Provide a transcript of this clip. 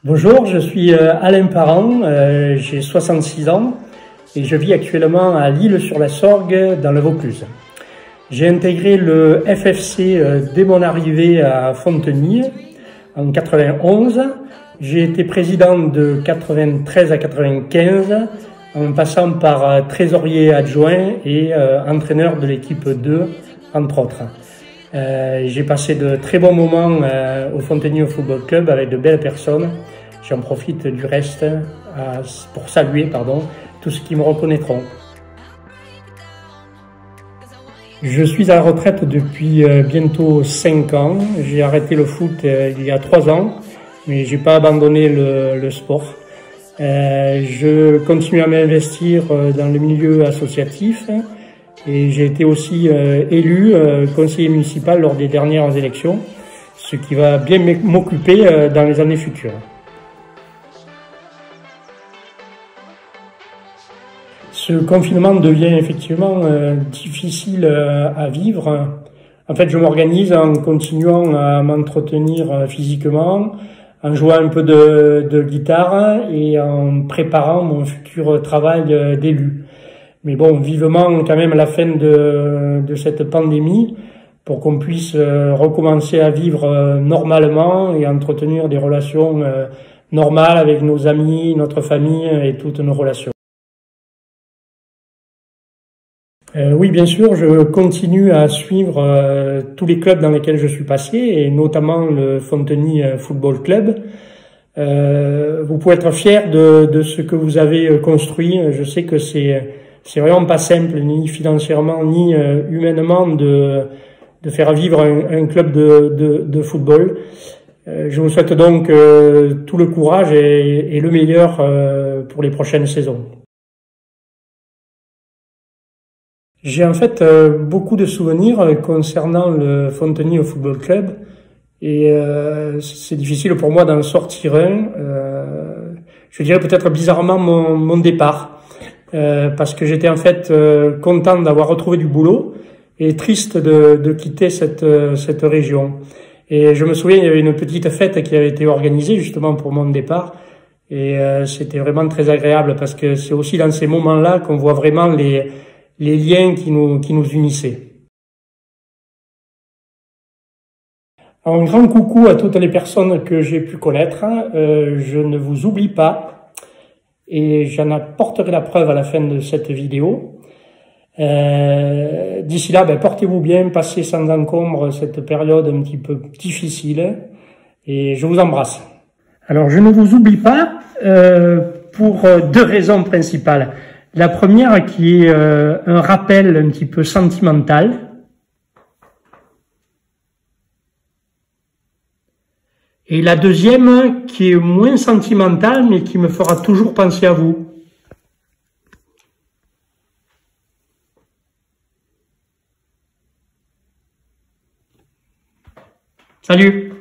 Bonjour, je suis Alain Parent, j'ai 66 ans et je vis actuellement à L'Isle-sur-la-Sorgue dans le Vaucluse. J'ai intégré le FFC dès mon arrivée à Fontenay en 91. J'ai été président de 93 à 95 en passant par trésorier adjoint et entraîneur de l'équipe 2 entre autres. J'ai passé de très bons moments au Fontenay Football Club avec de belles personnes. J'en profite du reste pour saluer tous ceux qui me reconnaîtront. Je suis à la retraite depuis bientôt 5 ans. J'ai arrêté le foot il y a 3 ans, mais j'ai pas abandonné le sport. Je continue à m'investir dans le milieu associatif et j'ai été aussi élu conseiller municipal lors des dernières élections, ce qui va bien m'occuper dans les années futures. Ce confinement devient effectivement difficile à vivre. En fait, je m'organise en continuant à m'entretenir physiquement, en jouant un peu de guitare et en préparant mon futur travail d'élu. Mais bon, vivement quand même la fin de cette pandémie pour qu'on puisse recommencer à vivre normalement et entretenir des relations normales avec nos amis, notre famille et toutes nos relations. Oui, bien sûr, je continue à suivre tous les clubs dans lesquels je suis passé, et notamment le Fontenay Football Club. Vous pouvez être fier de ce que vous avez construit. Je sais que c'est vraiment pas simple, ni financièrement, ni humainement, de faire vivre un club de football. Je vous souhaite donc tout le courage et le meilleur pour les prochaines saisons. J'ai en fait beaucoup de souvenirs concernant le Fontenay Football Club et c'est difficile pour moi d'en sortir un. Je dirais peut-être bizarrement mon départ parce que j'étais en fait content d'avoir retrouvé du boulot et triste de quitter cette région. Et je me souviens, il y avait une petite fête qui avait été organisée justement pour mon départ et c'était vraiment très agréable parce que c'est aussi dans ces moments-là qu'on voit vraiment les liens qui nous unissaient. Un grand coucou à toutes les personnes que j'ai pu connaître. Je ne vous oublie pas et j'en apporterai la preuve à la fin de cette vidéo. D'ici là, portez-vous bien, passez sans encombre cette période un petit peu difficile et je vous embrasse. Alors, je ne vous oublie pas pour 2 raisons principales. La première qui est un rappel un petit peu sentimental. Et la deuxième qui est moins sentimentale mais qui me fera toujours penser à vous. Salut!